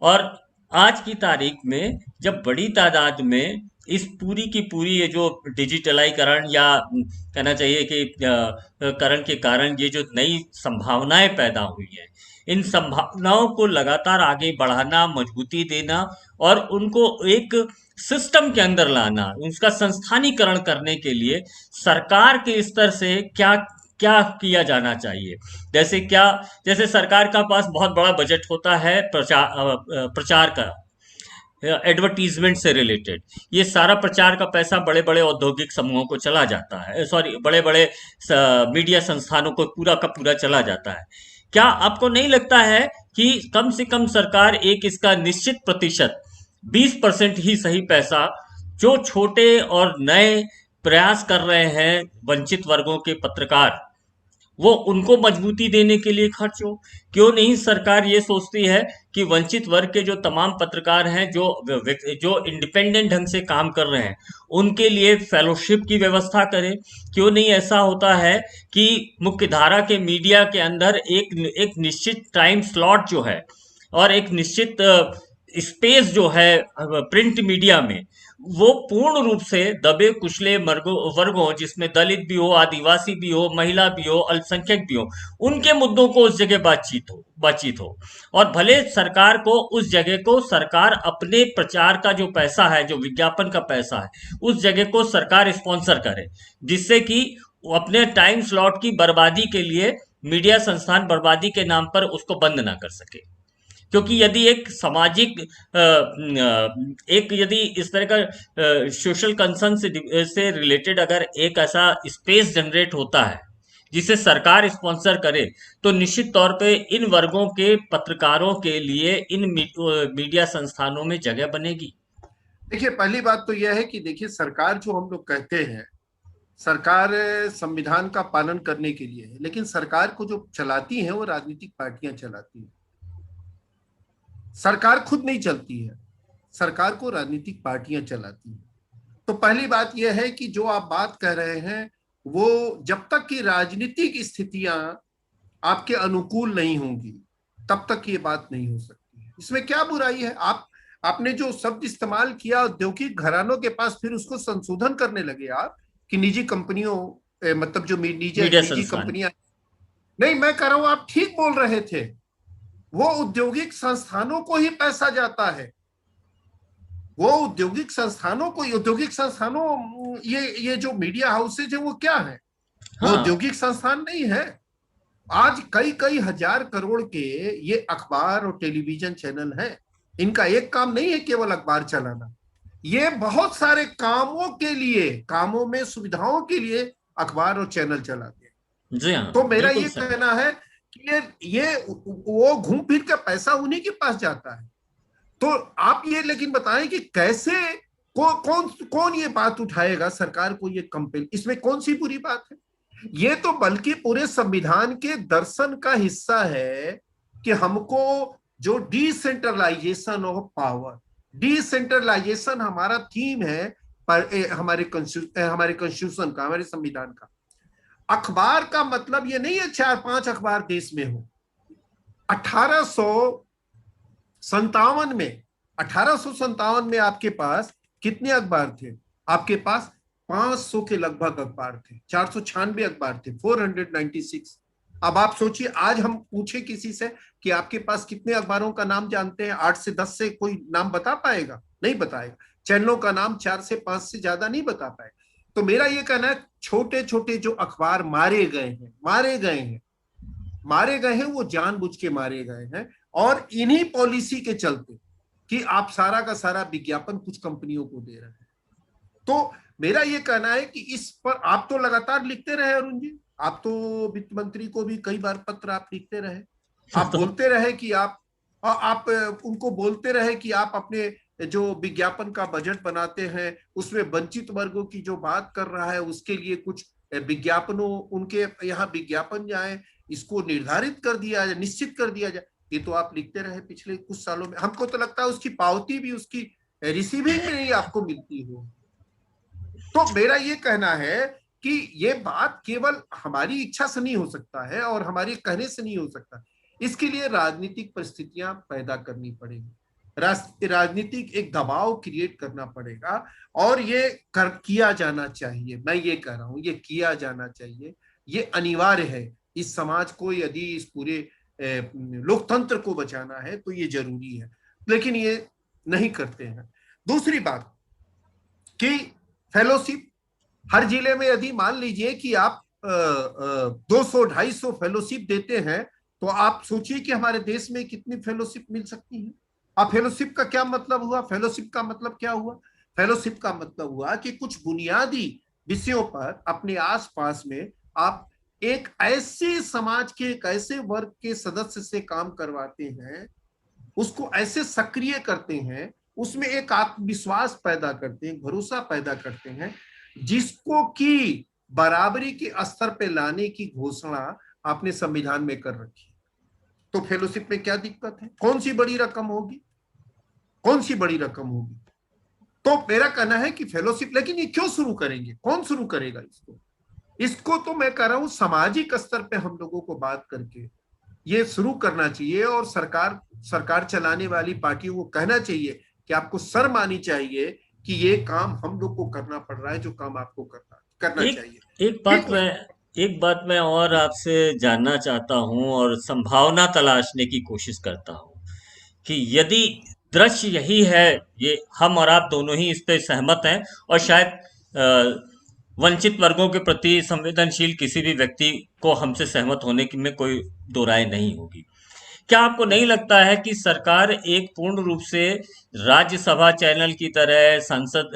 और आज की तारीख में जब बड़ी तादाद में इस पूरी की पूरी ये जो डिजिटलाइकरण या कहना चाहिए कि करण के कारण ये जो नई संभावनाएं पैदा हुई हैं, इन संभावनाओं को लगातार आगे बढ़ाना, मजबूती देना और उनको एक सिस्टम के अंदर लाना, उसका संस्थानीकरण करने के लिए सरकार के स्तर से क्या क्या किया जाना चाहिए। जैसे सरकार का पास बहुत बड़ा बजट होता है प्रचार का, एडवर्टीजमेंट से रिलेटेड। ये सारा प्रचार का पैसा बड़े बड़े औद्योगिक समूहों को चला जाता है, सॉरी, बड़े बड़े मीडिया संस्थानों को पूरा का पूरा चला जाता है। क्या आपको नहीं लगता है कि कम से कम सरकार एक इसका निश्चित प्रतिशत, 20% ही सही पैसा, जो छोटे और नए प्रयास कर रहे हैं वंचित वर्गों के पत्रकार, वो उनको मजबूती देने के लिए खर्च हो? क्यों नहीं सरकार ये सोचती है कि वंचित वर्ग के जो तमाम पत्रकार हैं, जो इंडिपेंडेंट ढंग से काम कर रहे हैं, उनके लिए फेलोशिप की व्यवस्था करे? क्यों नहीं ऐसा होता है कि मुख्यधारा के मीडिया के अंदर एक निश्चित टाइम स्लॉट जो है और एक निश्चित स्पेस जो है प्रिंट मीडिया में, वो पूर्ण रूप से दबे कुचले वर्गों, जिसमें दलित भी हो, आदिवासी भी हो, महिला भी हो, अल्पसंख्यक भी हो, उनके मुद्दों को उस जगह बातचीत हो। और भले सरकार को उस जगह को, सरकार अपने प्रचार का जो पैसा है, जो विज्ञापन का पैसा है, उस जगह को सरकार स्पॉन्सर करे, जिससे कि वो अपने टाइम स्लॉट की बर्बादी के लिए, मीडिया संस्थान बर्बादी के नाम पर उसको बंद ना कर सके। क्योंकि यदि एक सामाजिक एक यदि इस तरह का सोशल कंसर्न से रिलेटेड अगर एक ऐसा स्पेस जनरेट होता है जिसे सरकार स्पॉन्सर करे, तो निश्चित तौर पे इन वर्गों के पत्रकारों के लिए इन मीडिया संस्थानों में जगह बनेगी। देखिए, पहली बात तो यह है कि देखिए, सरकार जो हम लोग कहते हैं, सरकार संविधान का पालन करने के लिए है, लेकिन सरकार को जो चलाती है वो राजनीतिक पार्टियां चलाती हैं। सरकार खुद नहीं चलती है, सरकार को राजनीतिक पार्टियां चलाती हैं। तो पहली बात यह है कि जो आप बात कह रहे हैं, वो जब तक की राजनीतिक स्थितियां आपके अनुकूल नहीं होंगी, तब तक ये बात नहीं हो सकती है। इसमें क्या बुराई है? आपने जो शब्द इस्तेमाल किया औद्योगिक घरानों के पास, फिर उसको संशोधन करने लगे आप कि निजी कंपनियों, मतलब जो निजी कंपनियां। नहीं, मैं कह रहा हूं आप ठीक बोल रहे थे, वो औद्योगिक संस्थानों को ही पैसा जाता है, वो औद्योगिक संस्थानों, ये जो मीडिया हाउसेज है वो क्या है? वो औद्योगिक संस्थान नहीं है। आज कई कई हजार करोड़ के ये अखबार और टेलीविजन चैनल हैं। इनका एक काम नहीं है केवल अखबार चलाना, ये बहुत सारे कामों के लिए, कामों में सुविधाओं के लिए अखबार और चैनल चलाते हैं। जी हाँ, तो मेरा ये कहना है कि ये वो घूम फिर के पैसा उन्हीं के पास जाता है। तो आप ये लेकिन बताएं कि कैसे कौन ये बात उठाएगा सरकार को ये कंपेल, इसमें कौन सी बुरी बात है? ये तो बल्कि पूरे संविधान के दर्शन का हिस्सा है कि हमको जो डिसेंट्रलाइजेशन ऑफ पावर, डिसेंट्रलाइजेशन हमारा थीम है हमारे कॉन्स्टिट्यूशन का, हमारे संविधान का। अखबार का मतलब ये नहीं है 4-5 अखबार देश में हो। 1857 में आपके पास कितने अखबार थे? आपके पास 500 के लगभग अखबार थे, 496 अखबार थे, 496। अब आप सोचिए, आज हम पूछे किसी से कि आपके पास कितने अखबारों का नाम जानते हैं, 8 से 10 से कोई नाम बता पाएगा? नहीं बताएगा। चैनलों का नाम 4 से 5 से ज्यादा नहीं बता पाएगा। तो मेरा ये कहना है, छोटे छोटे जो अखबार मारे गए हैं, वो जानबूझ के मारे गए हैं, और इन्हीं पॉलिसी के चलते कि आप सारा का सारा विज्ञापन कुछ कंपनियों को दे रहे हैं। तो मेरा ये कहना है कि इस पर आप तो लगातार लिखते रहे अरुण जी, आप तो वित्त मंत्री को भी कई बार पत्र आप लिखते रहे, आप बोलते रहे कि आप उनको बोलते रहे कि आप अपने जो विज्ञापन का बजट बनाते हैं उसमें वंचित वर्गों की जो बात कर रहा है उसके लिए कुछ विज्ञापनों, उनके यहाँ विज्ञापन जाए, इसको निर्धारित कर दिया जाए, निश्चित कर दिया जाए। ये तो आप लिखते रहे पिछले कुछ सालों में। हमको तो लगता है उसकी पावती भी उसकी रिसीविंग में नहीं आपको मिलती हो। तो मेरा ये कहना है कि ये बात केवल हमारी इच्छा से नहीं हो सकता है और हमारे कहने से नहीं हो सकता, इसके लिए राजनीतिक परिस्थितियां पैदा करनी पड़ेगी। राजनीतिक एक दबाव क्रिएट करना पड़ेगा और ये किया जाना चाहिए। मैं ये कह रहा हूं, ये किया जाना चाहिए, ये अनिवार्य है। इस समाज को यदि इस पूरे लोकतंत्र को बचाना है तो ये जरूरी है, लेकिन ये नहीं करते हैं। दूसरी बात कि फेलोशिप हर जिले में यदि मान लीजिए कि आप 200-250 फेलोशिप देते हैं, तो आप सोचिए कि हमारे देश में कितनी फेलोशिप मिल सकती है। अब फेलोशिप का क्या मतलब हुआ? फेलोशिप का मतलब क्या हुआ? फेलोशिप का मतलब हुआ कि कुछ बुनियादी विषयों पर अपने आसपास में आप एक ऐसे समाज के, एक ऐसे वर्ग के सदस्य से काम करवाते हैं, उसको ऐसे सक्रिय करते हैं, उसमें एक आत्मविश्वास पैदा करते हैं, भरोसा पैदा करते हैं, जिसको कि बराबरी के स्तर पे लाने की घोषणा आपने संविधान में कर रखी। तो फेलोशिप में क्या दिक्कत है? कौन सी बड़ी रकम होगी? कौन सी बड़ी रकम होगी? तो मेरा कहना है कि फेलोशिप, लेकिन ये क्यों शुरू करेंगे? कौन शुरू करेगा इसको? इसको तो मैं कह रहा हूं सामाजिक स्तर पे हम लोगों को बात करके ये शुरू करना चाहिए, और सरकार चलाने वाली पार्टियों को कहना चाहिए कि आपको शर्म आनी चाहिए कि ये काम हम लोग को करना पड़ रहा है, जो काम आपको करना एक चाहिए। एक ठीक बात है। मैं एक बात मैं और आपसे जानना चाहता हूं और संभावना तलाशने की कोशिश करता हूं कि यदि दृश्य यही है, ये हम और आप दोनों ही इस पे सहमत हैं, और शायद वंचित वर्गों के प्रति संवेदनशील किसी भी व्यक्ति को हमसे सहमत होने की में कोई दो राय नहीं होगी। क्या आपको नहीं लगता है कि सरकार एक पूर्ण रूप से राज्यसभा चैनल की तरह, संसद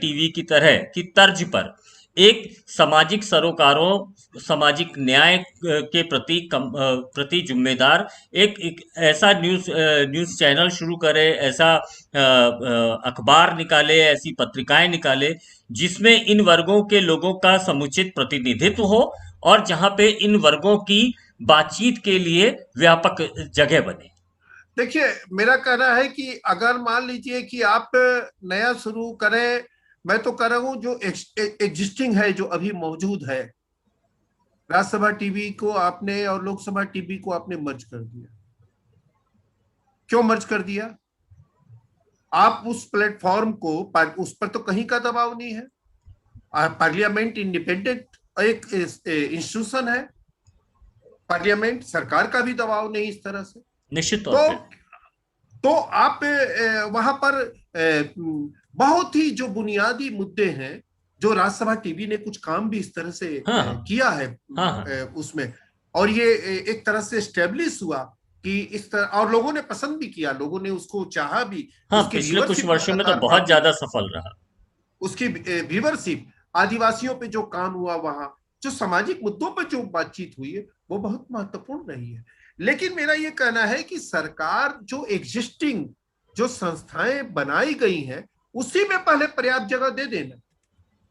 टीवी की तरह की तर्ज पर एक सामाजिक सरोकारों, सामाजिक न्याय के प्रति जिम्मेदार एक ऐसा न्यूज़ चैनल शुरू करे, ऐसा अखबार निकाले, ऐसी पत्रिकाएं निकाले जिसमें इन वर्गों के लोगों का समुचित प्रतिनिधित्व हो और जहां पे इन वर्गों की बातचीत के लिए व्यापक जगह बने? देखिए, मेरा कहना है कि अगर मान लीजिए कि आप नया शुरू करें, मैं तो कह रहा हूं जो एग्जिस्टिंग है, जो अभी मौजूद है, राज्यसभा टीवी को आपने और लोकसभा टीवी को आपने मर्ज कर दिया। क्यों मर्ज कर दिया? आप उस प्लेटफॉर्म को, उस पर तो कहीं का दबाव नहीं है। पार्लियामेंट इंडिपेंडेंट एक इंस्टीट्यूशन है, पार्लियामेंट, सरकार का भी दबाव नहीं इस तरह से। निश्चित तौर तो पे। तो आप वहां पर बहुत ही जो बुनियादी मुद्दे हैं, जो राज्यसभा टीवी ने कुछ काम भी इस तरह से हाँ हाँ किया है हाँ हाँ उसमें, और ये एक तरह से स्टेब्लिश हुआ कि इस तरह, और लोगों ने पसंद भी किया, लोगों ने उसको चाहा भी, हाँ, उसकी पिछले कुछ व्यूअरशिप वर्षों में तो लगातार बहुत बढ़ती ज्यादा रही। सफल रहा। उसकी व्यूअरशिप, आदिवासियों पे जो काम हुआ, वहां जो सामाजिक मुद्दों पर जो बातचीत हुई है, वो बहुत महत्वपूर्ण रही है। लेकिन मेरा ये कहना है कि सरकार जो एग्जिस्टिंग जो संस्थाएं बनाई गई हैं, उसी में पहले पर्याप्त जगह दे देना,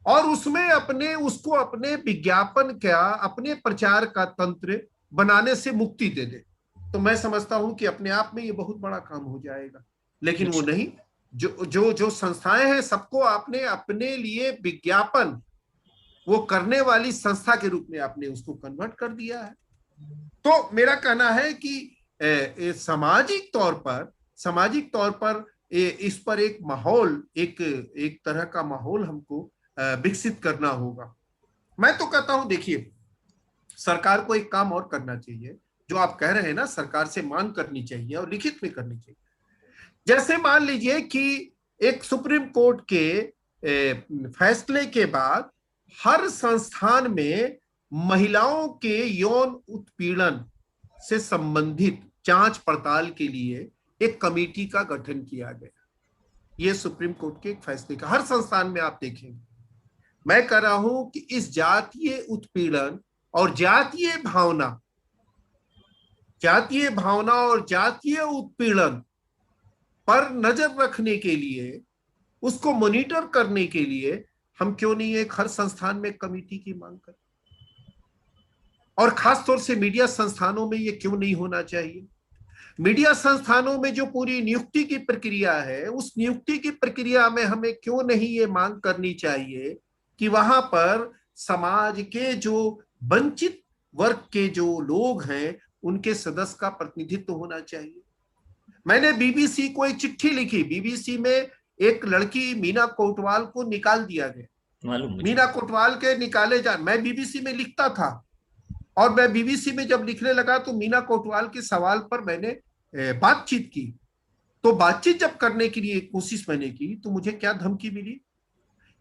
और उसमें उसको अपने विज्ञापन का, अपने प्रचार का तंत्र बनाने से मुक्ति दे दे, तो मैं समझता हूं कि अपने आप में ये बहुत बड़ा काम हो जाएगा। लेकिन वो अच्छा। नहीं, जो जो जो संस्थाएं हैं, सबको आपने अपने लिए विज्ञापन वो करने वाली संस्था के रूप में आपने उसको कन्वर्ट कर दिया है। तो मेरा कहना है कि सामाजिक तौर पर इस पर एक माहौल, एक तरह का माहौल हमको विकसित करना होगा। मैं तो कहता हूं, देखिए, सरकार को एक काम और करना चाहिए, जो आप कह रहे हैं ना, सरकार से मांग करनी चाहिए और लिखित में करनी चाहिए। जैसे मान लीजिए कि एक सुप्रीम कोर्ट के फैसले के बाद हर संस्थान में महिलाओं के यौन उत्पीड़न से संबंधित जांच पड़ताल के लिए एक कमेटी का गठन किया गया। ये सुप्रीम कोर्ट के एक फैसले का हर संस्थान में आप देखेंगे। मैं कह रहा हूं कि इस जातीय उत्पीड़न और जातीय भावना और जातीय उत्पीड़न पर नजर रखने के लिए, उसको मॉनिटर करने के लिए, हम क्यों नहीं एक हर संस्थान में कमेटी की मांग करें? और खासतौर से मीडिया संस्थानों में ये क्यों नहीं होना चाहिए? मीडिया संस्थानों में जो पूरी नियुक्ति की प्रक्रिया है, उस नियुक्ति की प्रक्रिया में हमें क्यों नहीं ये मांग करनी चाहिए कि वहां पर समाज के जो वंचित वर्ग के जो लोग हैं, उनके सदस्य का प्रतिनिधित्व होना चाहिए। मैंने बीबीसी को एक चिट्ठी लिखी, बीबीसी में एक लड़की मीना कोटवाल को निकाल दिया गया, मालूम मुझे। मीना कोटवाल के निकाले जा, मैं बीबीसी में लिखता था, और मैं बीबीसी में जब लिखने लगा तो मीना कोटवाल के सवाल पर मैंने बातचीत की। तो बातचीत जब करने के लिए कोशिश मैंने की तो मुझे क्या धमकी मिली,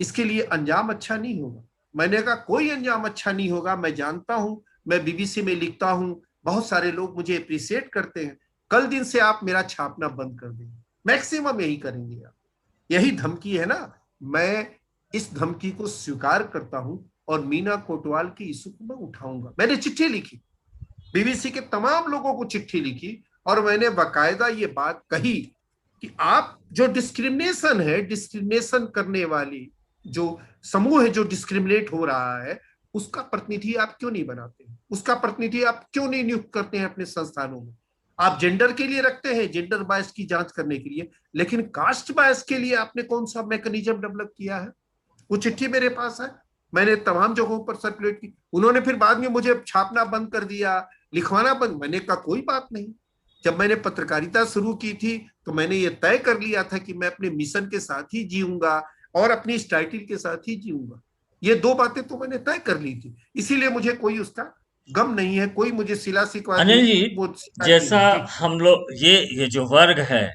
इसके लिए अंजाम अच्छा नहीं होगा। मैंने कहा कोई अंजाम अच्छा नहीं होगा, मैं जानता हूं, मैं बीबीसी में लिखता हूं, बहुत सारे लोग मुझे अप्रिशिएट करते हैं, कल दिन से आप मेरा छापना बंद कर देंगे, मैक्सिमम यही करेंगे आप, यही धमकी है ना। मैं इस धमकी को स्वीकार करता हूं और मीना कोटवाल की इशू को मैं उठाऊंगा। मैंने चिट्ठी लिखी, बीबीसी के तमाम लोगों को चिट्ठी लिखी, और मैंने बाकायदा ये बात कही कि आप जो डिस्क्रिमिनेशन है, डिस्क्रिमिनेशन करने वाली जो समूह है, जो डिस्क्रिमिनेट हो रहा है, उसका प्रतिनिधि आप क्यों नहीं बनाते हैं, उसका प्रतिनिधि आप क्यों नहीं नियुक्त करते हैं अपने संस्थानों में। आप जेंडर के लिए रखते हैं, जेंडर बायस की जांच करने के लिए, लेकिन कास्ट बायस के लिए आपने कौन सा मैकेनिज्म डेवलप किया है। वो चिट्ठी मेरे पास है, मैंने तमाम जगहों पर सर्कुलेट की। उन्होंने फिर बाद में मुझे छापना बंद कर दिया, लिखवाना बंद। मैंने कहा कोई बात नहीं, जब मैंने पत्रकारिता शुरू की थी तो मैंने ये तय कर लिया था कि मैं अपने मिशन के साथ ही जीऊंगा और अपनी इस टाइटिल के साथ ही जीऊंगा। ये दो बातें तो मैंने तय कर ली थी, इसीलिए मुझे कोई उसका गम नहीं है, कोई मुझे सिला सिकवा की अनिल जी, वो शिकायत नहीं जैसा है जी। हम लोग ये जो वर्ग है,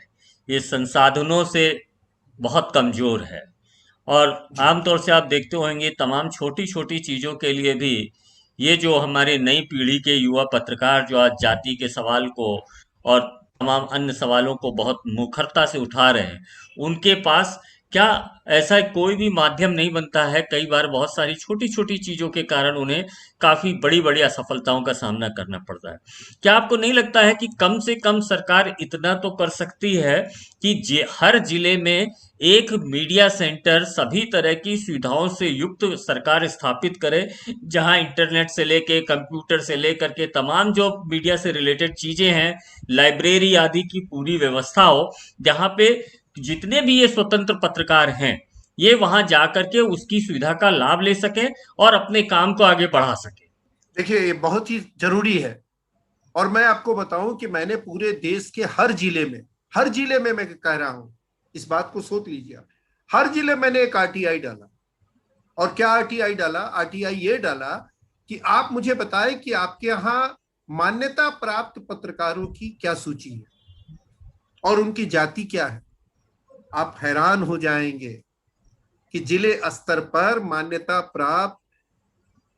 ये संसाधनों से बहुत कमजोर है। और जी आमतौर से आप देखते होंगे तमाम छोटी छोटी चीजों के लिए भी ये जो हमारे नई पीढ़ी के युवा पत्रकार जो आज जाति के सवाल को और तमाम अन्य सवालों को बहुत मुखरता से उठा रहे हैं, उनके पास क्या ऐसा कोई भी माध्यम नहीं बनता है। कई बार बहुत सारी छोटी छोटी चीजों के कारण उन्हें काफी बड़ी बड़ी असफलताओं का सामना करना पड़ता है। क्या आपको नहीं लगता है कि कम से कम सरकार इतना तो कर सकती है कि हर जिले में एक मीडिया सेंटर सभी तरह की सुविधाओं से युक्त सरकार स्थापित करे, जहां इंटरनेट से लेके कंप्यूटर से लेकर के तमाम जो मीडिया से रिलेटेड चीजें हैं, लाइब्रेरी आदि की पूरी व्यवस्था हो, जहां पे जितने भी ये स्वतंत्र पत्रकार हैं ये वहां जा करके उसकी सुविधा का लाभ ले सके और अपने काम को आगे बढ़ा सके। देखिए, ये बहुत ही जरूरी है। और मैं आपको बताऊं कि मैंने पूरे देश के हर जिले में, हर जिले में मैं कह रहा हूं, इस बात को सोच लीजिए आप, हर जिले मैंने एक आरटीआई डाला। और क्या आरटीआई डाला, आरटीआई ये डाला कि आप मुझे बताएं कि आपके यहाँ मान्यता प्राप्त पत्रकारों की क्या सूची है और उनकी जाति क्या है। आप हैरान हो जाएंगे कि जिले स्तर पर मान्यता प्राप्त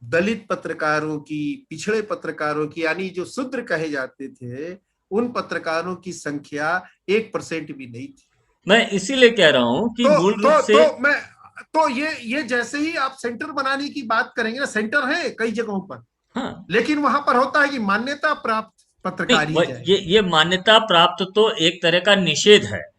दलित पत्रकारों की, पिछड़े पत्रकारों की, यानी जो शूद्र कहे जाते थे, उन पत्रकारों की संख्या 1% भी नहीं थी। मैं इसीलिए कह रहा हूं कि तो मूल रूप तो से तो मैं तो ये जैसे ही आप सेंटर बनाने की बात करेंगे ना, सेंटर है कई जगहों पर, हाँ, लेकिन वहां पर होता है कि मान्यता प्राप्त नहीं, पत्रकार ही जाए। ये मान्यता प्राप्त तो एक तरह का निषेध है।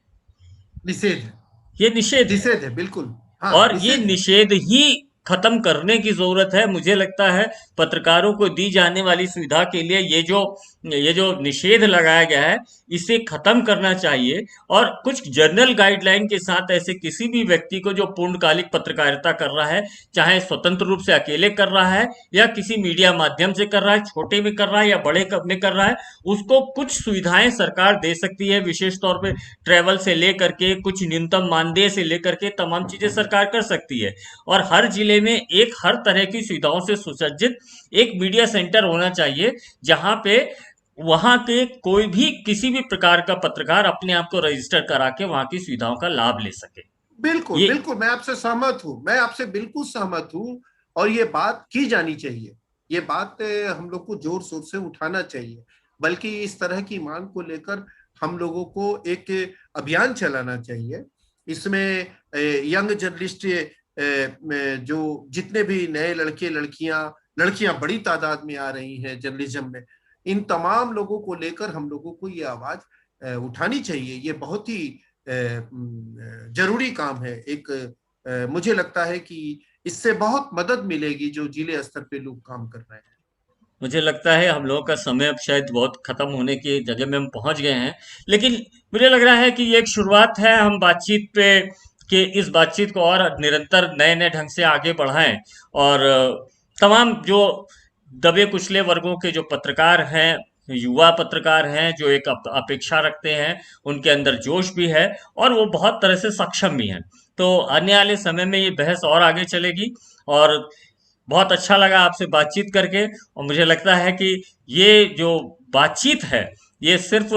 निषेध है, ये निषेध है, निषेध है, बिल्कुल, हाँ और ये निषेध है। निषेध ही खत्म करने की जरूरत है। मुझे लगता है पत्रकारों को दी जाने वाली सुविधा के लिए ये जो निषेध लगाया गया है इसे खत्म करना चाहिए, और कुछ जनरल गाइडलाइन के साथ ऐसे किसी भी व्यक्ति को जो पूर्णकालिक पत्रकारिता कर रहा है, चाहे स्वतंत्र रूप से अकेले कर रहा है या किसी मीडिया माध्यम से कर रहा है, छोटे में कर रहा है या बड़े में कर रहा है, उसको कुछ सुविधाएं सरकार दे सकती है। विशेष तौर पे ट्रैवल से लेकर के कुछ न्यूनतम मानदेय से लेकर के तमाम चीजें सरकार कर सकती है। और हर जिले में एक हर तरह की सुविधाओं से सुसज्जित एक मीडिया सेंटर होना चाहिए, जहां पे वहां के कोई भी किसी भी प्रकार का पत्रकार अपने आप को रजिस्टर करा के वहां की सुविधाओं का लाभ ले सके। बिल्कुल ये बिल्कुल, मैं आपसे सहमत हूं, मैं आपसे बिल्कुल सहमत हूं। और ये बात की जानी चाहिए, ये बात हम लोग को जोर शोर से उठाना चाहिए। बल्कि इस तरह की मांग को लेकर हम लोगों को एक अभियान चलाना चाहिए। इसमें यंग जर्नलिस्ट, जो जितने भी नए लड़के लड़कियां, लड़कियां बड़ी तादाद में आ रही हैं जर्नलिज्म में, इन तमाम लोगों को लेकर हम लोगों को ये आवाज उठानी चाहिए। ये बहुत ही जरूरी काम है। एक मुझे लगता है कि इससे बहुत मदद मिलेगी जो जिले स्तर पे लोग काम कर रहे हैं। मुझे लगता है हम लोगों का समय अब शायद बहुत खत्म होने की जगह में हम पहुंच गए हैं, लेकिन मुझे लग रहा है कि ये एक शुरुआत है। हम बातचीत पे कि इस बातचीत को और निरंतर नए नए ढंग से आगे बढ़ाएं, और तमाम जो दबे कुचले वर्गों के जो पत्रकार हैं युवा पत्रकार हैं जो एक अपेक्षा रखते हैं, उनके अंदर जोश भी है और वो बहुत तरह से सक्षम भी हैं। तो आने वाले समय में ये बहस और आगे चलेगी और बहुत अच्छा लगा आपसे बातचीत करके। और मुझे लगता है कि ये जो बातचीत है ये सिर्फ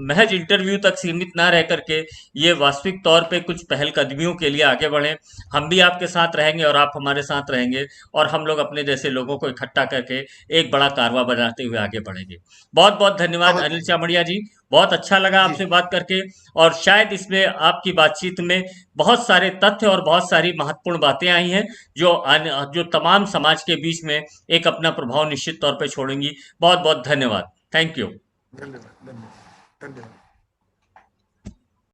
महज इंटरव्यू तक सीमित ना रह करके ये वास्तविक तौर पे कुछ पहलकदमियों के लिए आगे बढ़े। हम भी आपके साथ रहेंगे और आप हमारे साथ रहेंगे और हम लोग अपने जैसे लोगों को इकट्ठा करके एक बड़ा कारवां बनाते हुए आगे बढ़ेंगे। बहुत बहुत धन्यवाद बहुत अनिल बहुत चामड़िया जी, बहुत अच्छा लगा जी आपसे बात करके। और शायद इसमें आपकी बातचीत में बहुत सारे तथ्य और बहुत सारी महत्वपूर्ण बातें आई हैं जो तमाम समाज के बीच में एक अपना प्रभाव निश्चित तौर पे छोड़ेंगी। बहुत बहुत धन्यवाद। Thank you. धन्यवाद धन्यवाद धन्यवाद।